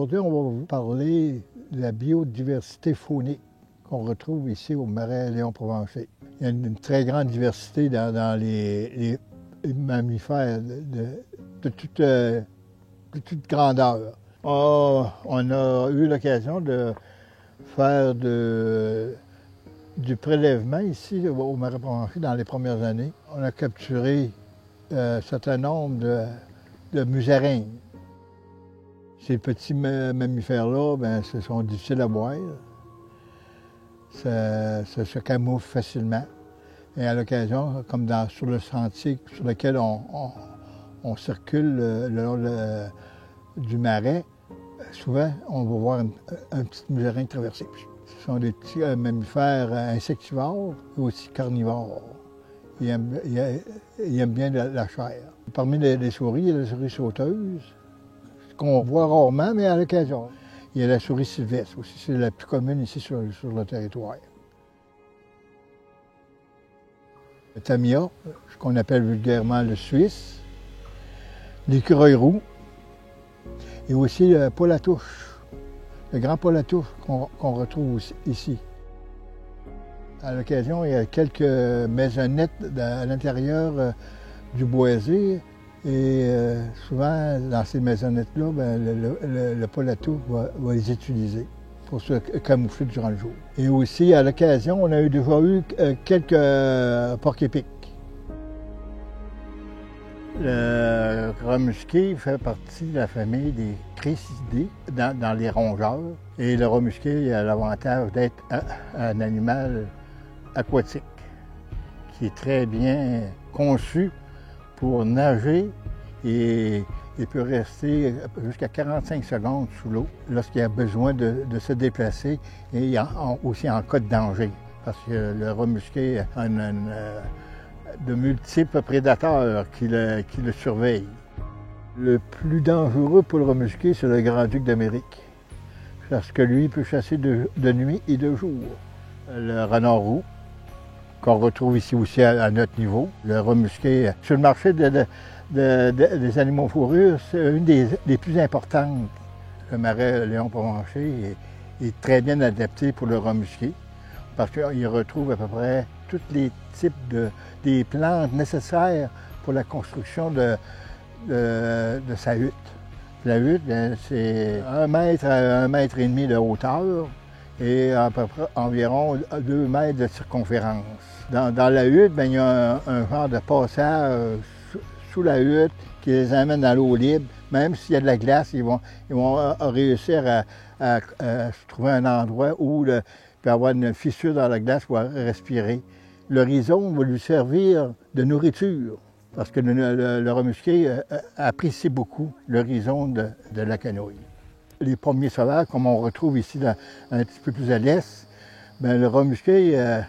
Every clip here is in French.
Aujourd'hui, on va vous parler de la biodiversité faunique qu'on retrouve ici au Marais Léon-Provencher. Il y a une très grande diversité dans les mammifères de toute grandeur. On a eu l'occasion de faire du prélèvement ici au Marais Provencher dans les premières années. On a capturé un certain nombre de musaraignes. Ces petits mammifères-là, ce sont difficiles à boire. Ça se camoufle facilement. Et à l'occasion, comme sur le sentier sur lequel on circule le long du marais, souvent, on va voir un petit musaragne traverser. Ce sont des petits mammifères insectivores et aussi carnivores. Ils aiment bien la chair. Parmi les souris, il y a la souris sauteuse, qu'on voit rarement, mais à l'occasion. Il y a la souris sylvestre aussi, c'est la plus commune ici sur le territoire. Le tamia, ce qu'on appelle vulgairement le suisse, l'écureuil roux, et aussi le poil à touche, le grand poil à touche qu'on retrouve aussi, ici. À l'occasion, il y a quelques maisonnettes à l'intérieur du boisé. Et souvent, dans ces maisonnettes-là, le poil à touche va les utiliser pour se camoufler durant le jour. Et aussi, à l'occasion, on a déjà eu quelques porcs-épics. Le rat musqué fait partie de la famille des Cricidés dans les rongeurs. Et le rat musqué a l'avantage d'être un animal aquatique qui est très bien conçu pour nager et il peut rester jusqu'à 45 secondes sous l'eau lorsqu'il a besoin de se déplacer et aussi en cas de danger. Parce que le rat musqué a de multiples prédateurs qui le surveillent. Le plus dangereux pour le rat musqué, c'est le grand-duc d'Amérique. Parce que lui, il peut chasser de nuit et de jour. Le renard roux, qu'on retrouve ici aussi à notre niveau. Le rat musqué, sur le marché des animaux fourrures, c'est une des plus importantes. Le Marais Léon-Provencher est très bien adapté pour le rat musqué parce qu'il retrouve à peu près tous les types des plantes nécessaires pour la construction de sa hutte. La hutte, c'est 1 mètre à 1,5 mètre de hauteur et à peu près environ 2 mètres de circonférence. Dans la hutte, il y a un genre de passage sous la hutte qui les amène à l'eau libre. Même s'il y a de la glace, ils vont réussir à se trouver un endroit où il peut y avoir une fissure dans la glace pour respirer. Le rhizome va lui servir de nourriture parce que le rat musqué apprécie beaucoup le rhizome de la quenouille. Les pommiers sauvages, comme on retrouve ici un petit peu plus à l'est, le rat musqué,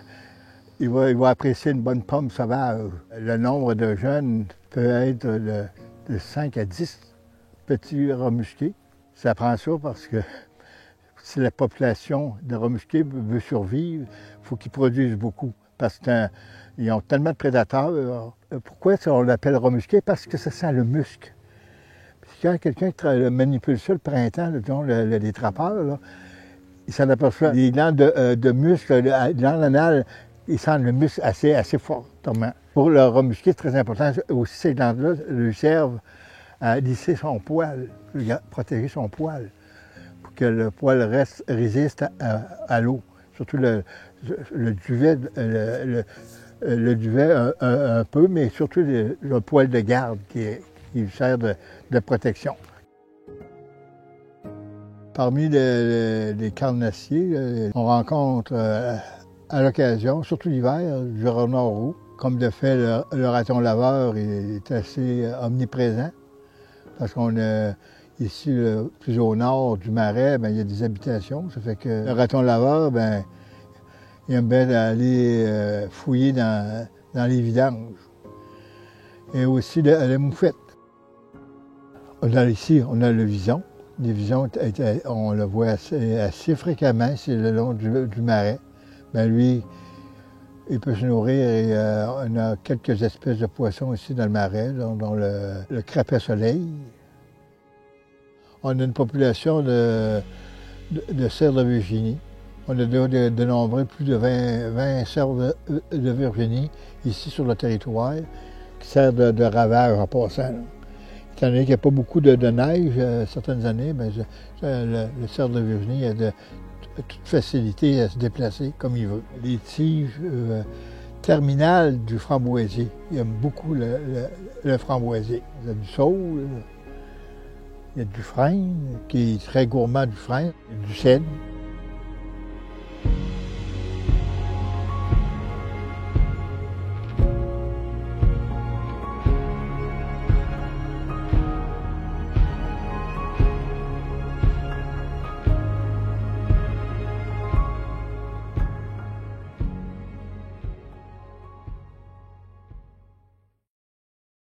il va apprécier une bonne pomme sauvage. Le nombre de jeunes peut être de 5 à 10 petits rats musqués. Ça prend ça parce que si la population de rats musqués veut survivre, il faut qu'ils produisent beaucoup. Parce qu'ils ont tellement de prédateurs. Pourquoi on l'appelle rat musqué? Parce que ça sent le musc. Puis quand quelqu'un manipule ça le printemps, disons, les trappeurs, là, ils s'en aperçoivent. Les glandes de muscles, les glandes anales, ils sentent le muscle assez fortement. Pour le rat musqué, c'est très important. Aussi, ces glandes-là lui servent à lisser son poil, protéger son poil, pour que le poil résiste à l'eau. Surtout le duvet, le duvet un peu, mais surtout le poil de garde qui lui sert de protection. Parmi les carnassiers, on rencontre à l'occasion, surtout l'hiver, du renard roux. Comme de fait, le raton laveur est assez omniprésent parce qu'on a ici, plus au nord du Marais, il y a des habitations. Ça fait que le raton laveur, il aime bien aller fouiller dans les vidanges. Et aussi la moufette. Ici, on a le vison. Les visons, on le voit assez fréquemment, c'est le long du Marais. Lui, il peut se nourrir et on a quelques espèces de poissons ici dans le Marais, dont le crapet soleil. On a une population de cerfs de Virginie. On a dénombré plus de 20 cerfs de Virginie ici sur le territoire qui servent de ravage en passant. Là. Étant donné qu'il n'y a pas beaucoup de neige, certaines années, bien, le cerf de Virginie a toute facilité à se déplacer comme il veut. Les tiges terminales du framboisier, il aime beaucoup le framboisier. Il y a du saule, il y a du frêne, qui est très gourmand du frêne, du cèdre.